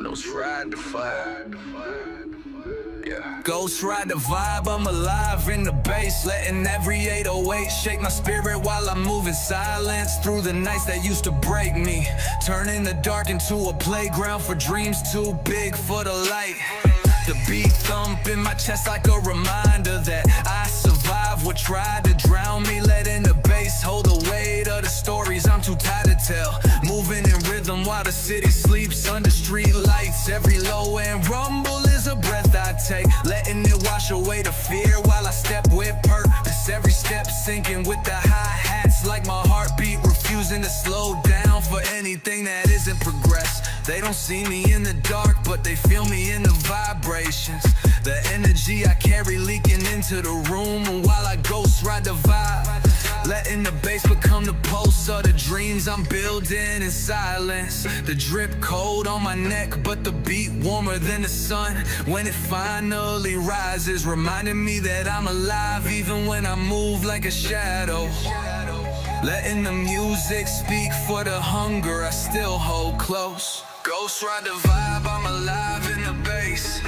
Ghost ride the fire. Ghost ride the vibe, I'm alive in the bass, letting every 808 shake my spirit while I'm moving silence through the nights that used to break me, turning the dark into a playground for dreams too big for the light. The beat thump in my chest like a reminder that I survived what tried to drown me, letting the bass hold the weight of the stories I'm too tired to tell. Moving in rhythm while the city sleeps under street lights. Every low end rumble is a breath I take, letting it wash away the fear while I step with purpose. Every step sinking with the hi-hats, like my heartbeat refusing to slow down for anything that isn't progress. They don't see me in the dark, but they feel me in the vibrations. The energy I carry leaking into the room, and while I ghost ride the vibe, letting the bass become the pulse of the dreams I'm building in silence. The drip cold on my neck, but the beat warmer than the sun when it finally rises, reminding me that I'm alive even when I move like a shadow. Letting the music speak for the hunger I still hold close. Ghost ride the vibe, I'm alive in the bass.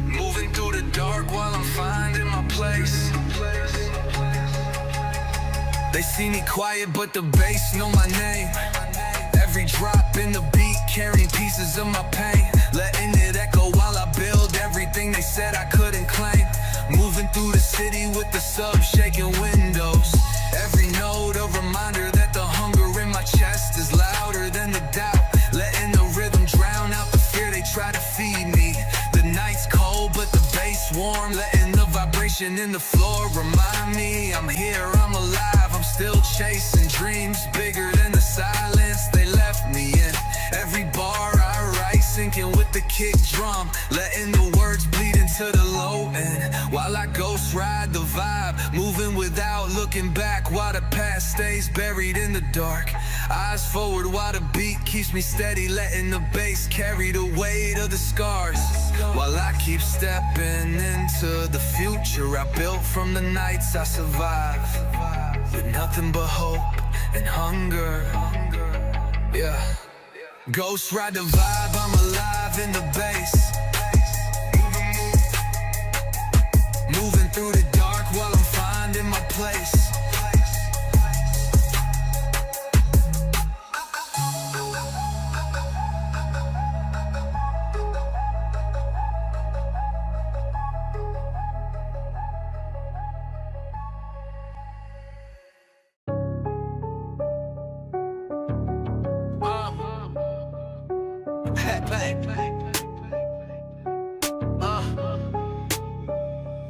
Moving through the dark while I'm finding my place. They see me quiet, but the bass know my name. Every drop in the beat carrying pieces of my pain, letting it echo while I build everything they said I couldn't claim. Moving through the city with the sub shaking windows. Every note a reminder that the hunger in my chest is louder than the doubt, letting the rhythm drown out the fear they try to feed me. The night's cold but the bass warm, letting the vibration in the floor remind me I'm here, I'm alive, I'm still chasing dreams bigger than the silence they left me in. Every bar I write sinking with the kick drum, letting the words bleed into the low end while I ghost ride the vibe, moving without looking back while the past stays buried in the dark. Eyes forward while the beat keeps me steady, letting the bass carry the weight of the scars while I keep stepping into the future I built from the nights I survived, with nothing but hope and hunger. Ghost ride the vibe, I'm alive in the bass. Moving through the dark while I'm finding my place.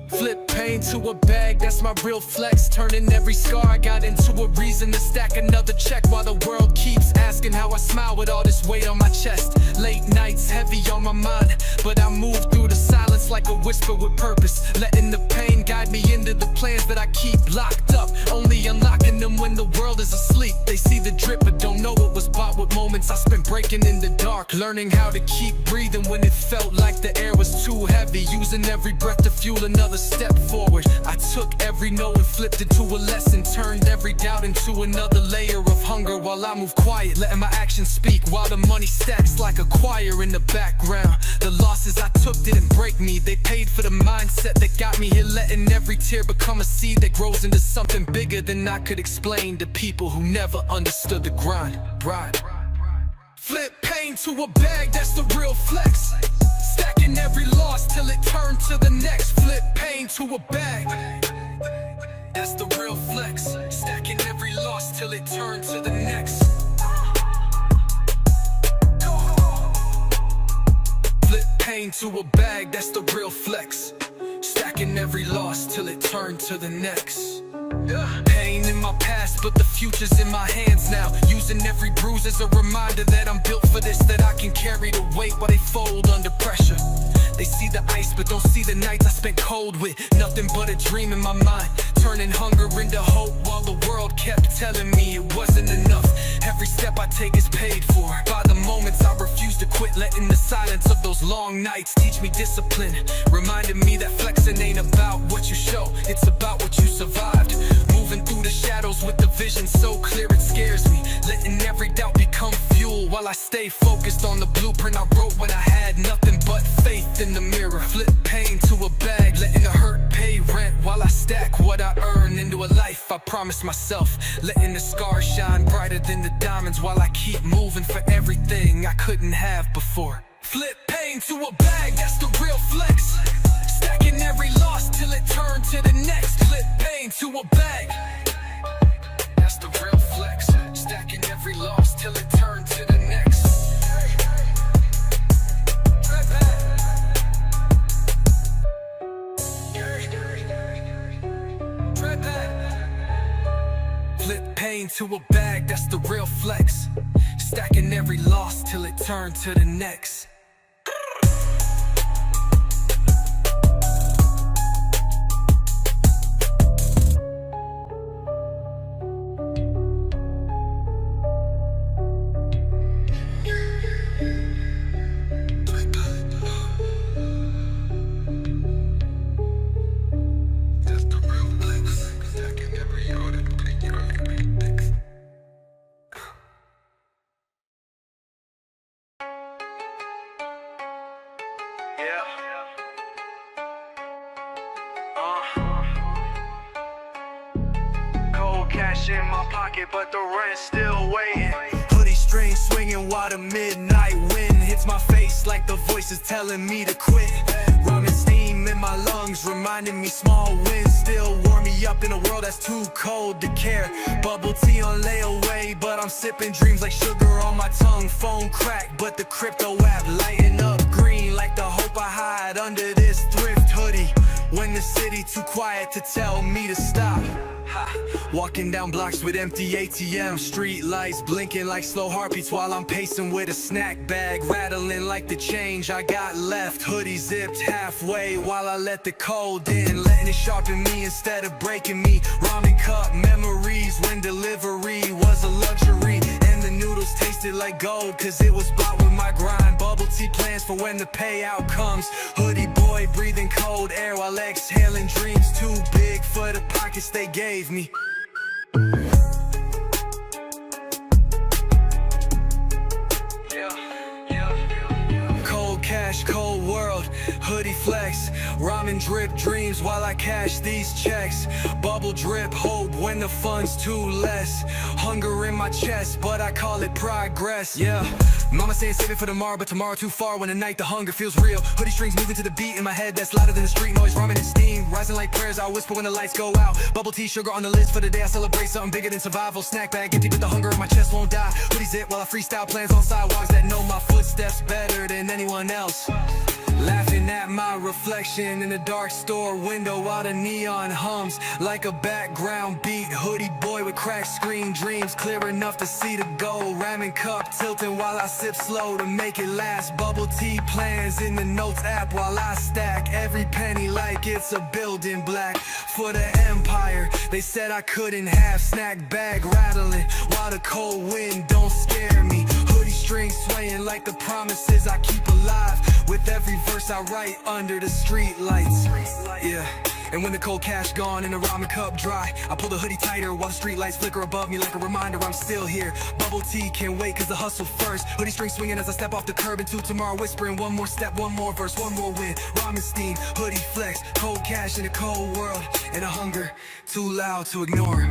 Flip pain to a bag, that's my real flex. Turning every scar I got into a reason to stack another check, while the world keeps asking how I smile with all this weight on my chest. Late nights heavy on my mind, but I move through the silence like a whisper with purpose, letting the pain guide me into the plans that I keep locked up, only unlocking them when the world is asleep. They see the drip but don't know it was bought with moments I spent breaking in the dark, learning how to keep breathing when it felt like the air was too heavy, using every breath to fuel another step forward. I took every no and flipped it to a lesson, turned every doubt into another layer of hunger while I move quiet, letting my actions speak while the money stacks like a choir in the background. The losses I took didn't break me, they paid for the mindset that got me here, letting every tear become a seed that grows into something bigger than I could explain to people who never understood the grind. Flip pain to a bag, that's the real flex. Stacking every loss till it turned to the next. Flip pain to a bag, that's the real flex. Stacking every loss till it turned to the next. Flip pain to a bag, that's the real flex. Stacking every loss till it turned to the next. Pain in my past, but the future's in my hands now. Using every bruise as a reminder that I'm built for this, that I can carry the weight while they fold under pressure. They see the ice but don't see the nights I spent cold with nothing but a dream in my mind, turning hunger into hope while the world kept telling me it wasn't enough. Every step I take is paid for by the moments I refuse to quit, letting the silence of those long nights teach me discipline, reminding me that flexing ain't about what you show, it's about what you survived. Moving vision so clear it scares me, letting every doubt become fuel while I stay focused on the blueprint I wrote when I had nothing but faith in the mirror. Flip pain to a bag, letting the hurt pay rent while I stack what I earn into a life I promised myself, letting the scars shine brighter than the diamonds while I keep moving for everything I couldn't have before. Flip pain to a bag, that's the real flex. Stacking every loss till it turned to the next. Flip pain to a bag, that's the real flex. Stacking every loss till it turned to the next. Flip pain to a bag, that's the real flex. Stacking every loss till it turned to the next. Cold cash in my pocket, but the rent's still waiting. Hoodie string swinging while the midnight wind hits my face like the voices telling me to quit. Ramen steam in my lungs, reminding me small wins still warm me up in a world that's too cold to care. Bubble tea on layaway, but I'm sipping dreams like sugar on my tongue. Phone crack, but the crypto app lighting up green like the hope I hide under this thrift hoodie. When the city too quiet to tell me to stop. Walking down blocks with empty ATMs, street lights blinking like slow heartbeats while I'm pacing with a snack bag rattling like the change I got left. Hoodie zipped halfway while I let the cold in, letting it sharpen me instead of breaking me. Ramen cup memories when delivery was a luxury, and the noodles tasted like gold cause it was bought with my grind. Bubble tea plans for when the payout comes. Hoodie boy breathing cold air while exhaling dreams too big for the pockets they gave me. Cold cash, cold world, hoodie flex. Ramen drip dreams while I cash these checks. Bubble drip hope when the funds too less. Hunger in my chest, but I call it progress. Mama saying save it for tomorrow, but tomorrow too far. When at night the hunger feels real. Hoodie strings moving to the beat in my head that's louder than the street noise. Ramen and steam rising like prayers I whisper when the lights go out. Bubble tea sugar on the list for the day I celebrate something bigger than survival. Snack bag empty but the hunger in my chest won't die. Hoodie zip while I freestyle plans on sidewalks that know my footsteps better than anyone else. Laughing at my reflection in the dark store window while the neon hums like a background beat. Hoodie boy with cracked screen dreams clear enough to see the goal. Ramen cup tilting while I sip slow to make it last. Bubble tea plans in the notes app while I stack every penny like it's a building black. For the empire they said I couldn't have. Snack bag rattling while the cold wind don't scare me. Hoodie strings swaying like the promises I keep alive with every verse I write under the street lights. And when the cold cash gone and the ramen cup dry, I pull the hoodie tighter while the street lights flicker above me like a reminder I'm still here. Bubble tea can't wait cause the hustle first. Hoodie string swinging as I step off the curb into tomorrow, whispering one more step, one more verse, one more win. Ramen steam, hoodie flex, cold cash in a cold world, and a hunger too loud to ignore.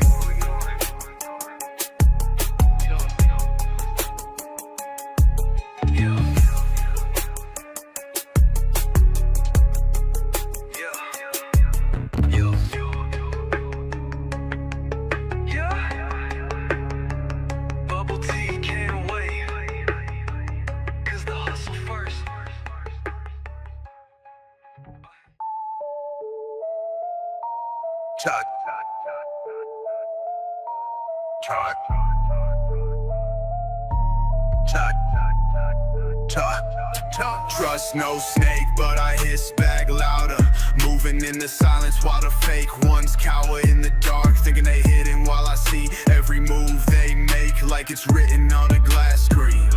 Trust no snake, but I hiss back louder. Moving in the silence while the fake ones cower in the dark, thinking they hidden while I see every move they make like it's written on a glass screen.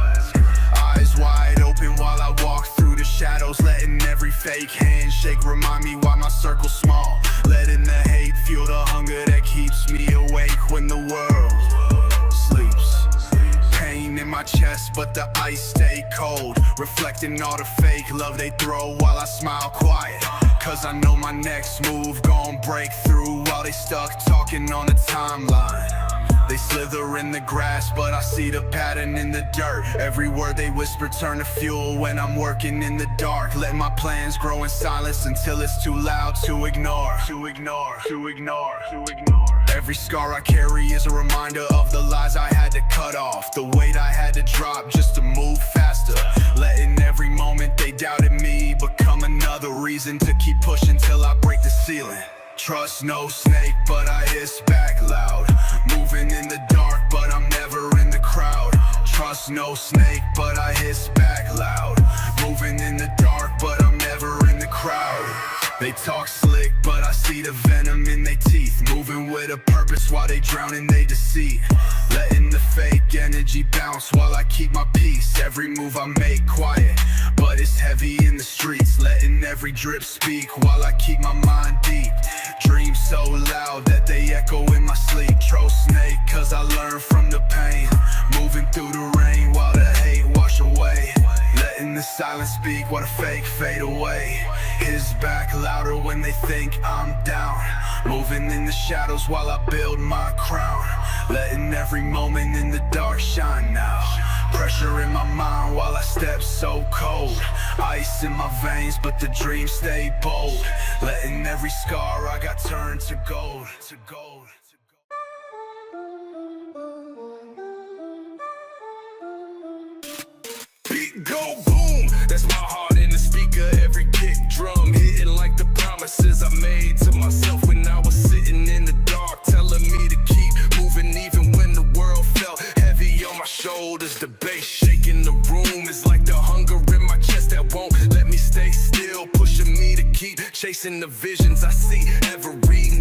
Eyes wide open while I walk through the shadows, letting every fake handshake remind me why my circle's small. Letting the hate fuel the hunger that keeps me awake when the world chest, but the ice stay cold, reflecting all the fake love they throw while I smile quiet. Cause I know my next move gon' break through while they stuck talking on the timeline. They slither in the grass, but I see the pattern in the dirt. Every word they whisper turn to fuel when I'm working in the dark. Let my plans grow in silence until it's too loud to ignore. Every scar I carry is a reminder of the lies I had to cut off, the weight I had to drop just to move faster. Letting every moment they doubted me become another reason to keep pushing till I break the ceiling. Trust no snake, but I hiss back loud. Moving in the dark, but I'm never in the crowd. Trust no snake, but I hiss back loud. Moving in the dark, but I'm never in the crowd. They talk slick, but I see the venom in their teeth. Moving with a purpose while they drown in their deceit. Letting the fake energy bounce while I keep my peace. Every move I make quiet, but it's heavy in the streets. Letting every drip speak while I keep my mind deep. Dreams so loud that they echo in my sleep. Tro snake, cause I learned from the pain. Moving through the rain while the hate wash away. Letting the silence speak while the fake fade away. His back louder when they think I'm down. Moving in the shadows while I build my crown. Letting every moment in the dark shine now. Pressure in my mind while I step so cold. Ice in my veins but the dreams stay bold. Letting every scar I got turn to gold. Beat go boom, that's my heart in the speaker. Every kick drum hitting like the promises I made to myself when I was sitting in the dark, telling me to keep moving even when the world felt heavy on my shoulders. The bass shaking the room is like the hunger in my chest that won't let me stay still, pushing me to keep chasing the visions I see every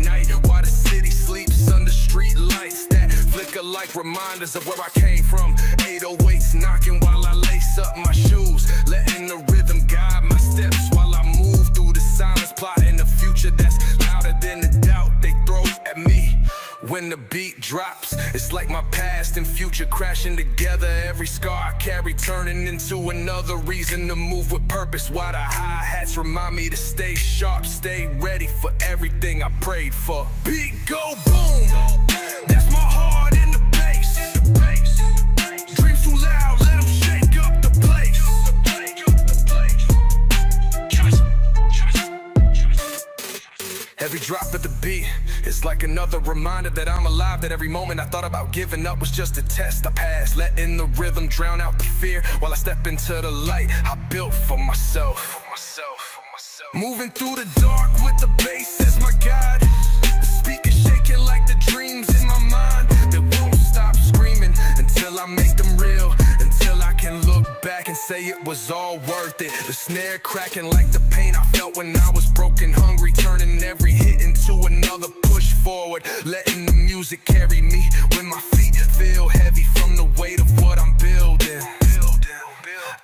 night while the city sleeps under street lights that flicker like reminders of where I came from. 808s knocking while I lace up my shoes, letting the rhythm guide my steps while I move through the silence, plotting a future that's louder than the doubt they throw at me. When the beat drops, it's like my past and future crashing together. Every scar I carry turning into another reason to move with purpose, while the hi-hats remind me to stay sharp, stay ready for everything I prayed for. Beat go boom, that's my heart in the bass. Dreams too loud, let them shake up the place. Every drop of the beat, it's like another reminder that I'm alive, that every moment I thought about giving up was just a test I passed. Letting the rhythm drown out the fear while I step into the light I built for myself. Moving through the dark with the bass as my guide. The speaker shaking like the dreams in my mind that won't stop screaming until I make them real. Until I can look back and say it was all worth it. The snare cracking like the pain I felt when I was broken, hungry, turning every hit into another push forward. Letting the music carry me when my feet feel heavy from the weight of what I'm building.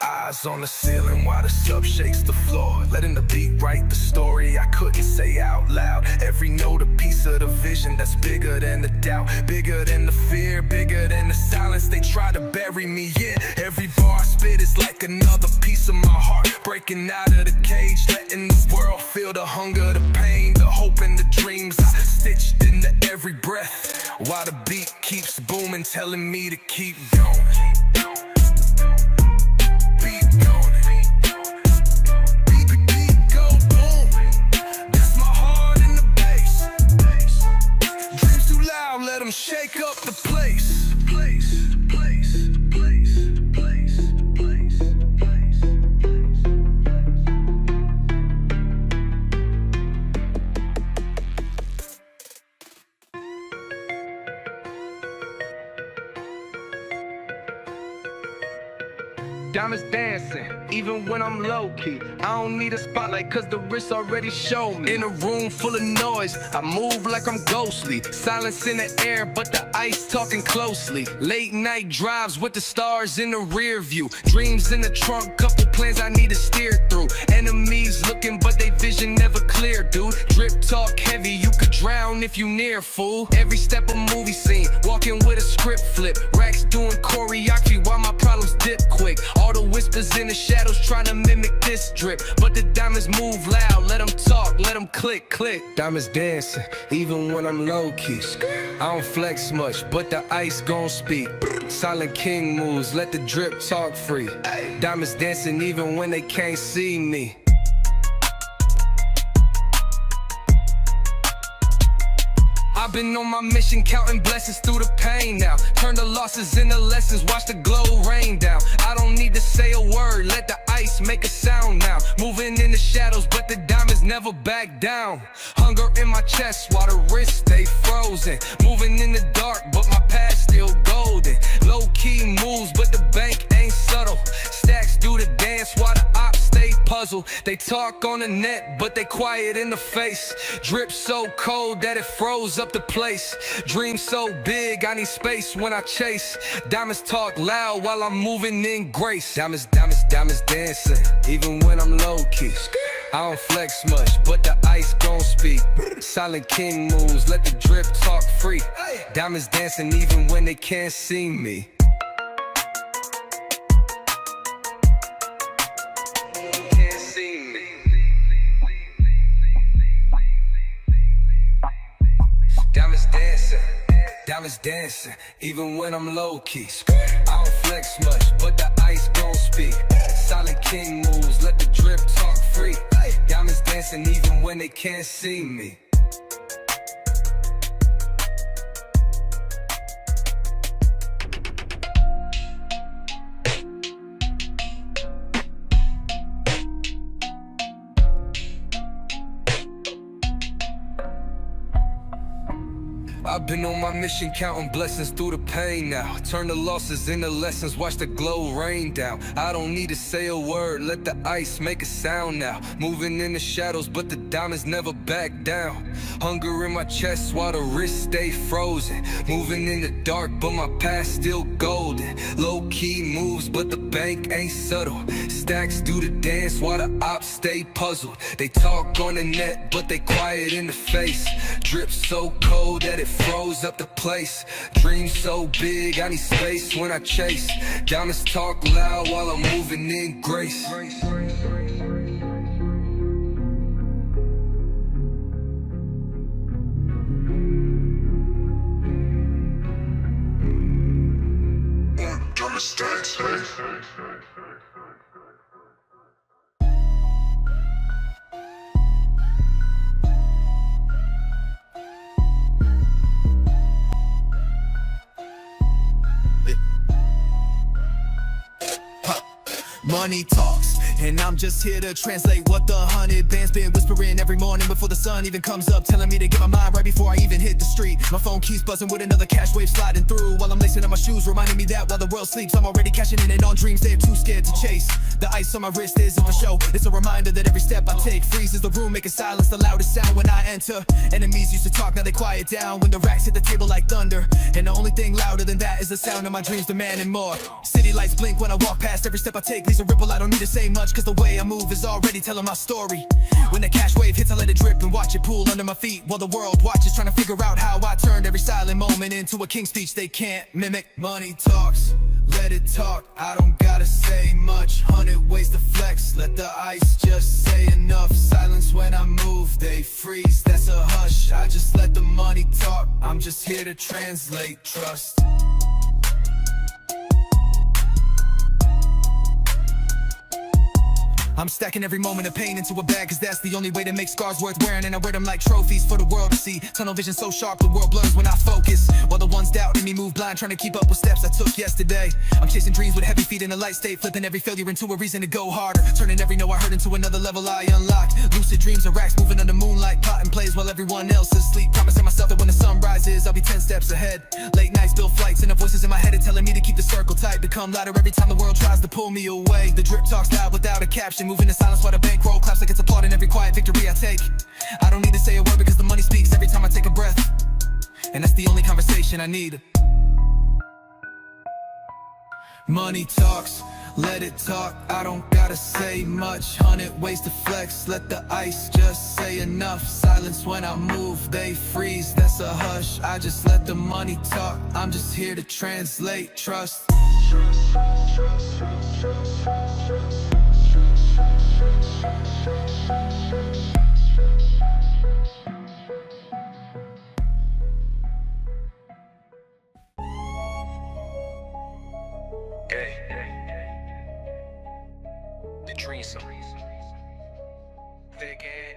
Eyes on the ceiling while the sub shakes the floor. Letting the beat write the story I couldn't say out loud. Every note a piece of the vision that's bigger than the doubt, bigger than the fear, bigger than the silence they try to bury me in. Every bar I spit is like another piece of my heart breaking out of the cage, letting the world feel the hunger, the pain, the hope and the dreams I stitched into every breath, while the beat keeps booming, telling me to keep going. Let them shake up the place. Diamonds dancing, even when I'm low-key. I don't need a spotlight cause the wrist already showed me. In a room full of noise, I move like I'm ghostly. Silence in the air, but the ice talking closely. Late night drives with the stars in the rear view. Dreams in the trunk, couple plans I need to steer through. Enemies looking, but they vision never clear, dude. Drip talk heavy, you could drown if you near, fool. Every step a movie scene, walking with a script flip. Racks doing choreography while my problem dip quick. All the whispers in the shadows trying to mimic this drip, but the diamonds move loud, let them talk, let them click, click. Diamonds dancing, even when I'm low-key. I don't flex much, but the ice gon' speak. Silent king moves, let the drip talk free. Diamonds dancing even when they can't see me. I've been on my mission, counting blessings through the pain now. Turn the losses into lessons, watch the glow rain down. I don't need to say a word, let the ice make a sound now. Moving in the shadows, but the diamonds never back down. Hunger in my chest while the wrists stay frozen. Moving in the dark, but my past still golden. Low-key moves, but the bank ain't subtle. Stacks do the dance while the ops stay puzzled. They talk on the net, but they quiet in the face. Drip so cold that it froze up the place. Dream so big, I need space when I chase. Diamonds talk loud while I'm moving in grace. Diamonds, diamonds, diamonds dancing, even when I'm low-key. I don't flex much, but the ice gon' speak. Silent king moves, let the drip talk free. Diamonds dancing even when they can't see me. Diamonds dancing, even when I'm low-key. I don't flex much, but the ice gon' speak. Silent king moves, let the drip talk free. Diamonds dancing, even when they can't see me. I've been on my mission, counting blessings through the pain now. Turn the losses into lessons, watch the glow rain down. I don't need to say a word, let the ice make a sound now. Moving in the shadows, but the diamonds never back down. Hunger in my chest while the wrists stay frozen. Moving in the dark, but my past still golden. Low-key moves, but the bank ain't subtle. Stacks do the dance while the ops stay puzzled. They talk on the net, but they quiet in the face. Drip so cold that it froze up the place. Dream so big, I need space when I chase. Diamonds talk loud while I'm moving in grace. Money talks, and I'm just here to translate what the 100 bands been whispering every morning before the sun even comes up, telling me to get my mind right before I even hit the street. My phone keeps buzzing with another cash wave sliding through, while I'm lacing up my shoes, reminding me that while the world sleeps, I'm already cashing in and on dreams they're too scared to chase. The ice on my wrist isn't for show, it's a reminder that every step I take freezes the room, making silence the loudest sound when I enter. Enemies used to talk, now they quiet down when the racks hit the table like thunder, and the only thing louder than that is the sound of my dreams demanding more. City lights blink when I walk past, every step I take leaves a ripple. I don't need to say much, cause the way I move is already telling my story. When the cash wave hits, I let it drip and watch it pool under my feet, while the world watches, trying to figure out how I turned every silent moment into a king's speech they can't mimic. Money talks, let it talk, I don't gotta say much. 100 ways to flex, let the ice just say enough. Silence when I move, they freeze, that's a hush. I just let the money talk, I'm just here to translate trust. I'm stacking every moment of pain into a bag, cause that's the only way to make scars worth wearing, and I wear them like trophies for the world to see. Tunnel vision so sharp the world blurs when I focus, while the ones doubting me move blind, trying to keep up with steps I took yesterday. I'm chasing dreams with heavy feet in a light state, flipping every failure into a reason to go harder, turning every no I heard into another level I unlocked. Lucid dreams are racks moving under moonlight, plotting plays while everyone else is asleep, promising myself that when the sun rises I'll be 10 steps ahead. Late nights build flights, and the voices in my head are telling me to keep the circle tight, become louder every time the world tries to pull me away. The drip talks loud without a caption, moving in silence while the bankroll claps like it's applauding every quiet victory I take. I don't need to say a word because the money speaks every time I take a breath, and that's the only conversation I need. Money talks, let it talk, I don't gotta say much. 100 ways to flex, let the ice just say enough. Silence when I move, they freeze, that's a hush. I just let the money talk, I'm just here to translate trust. The dream, thick ass.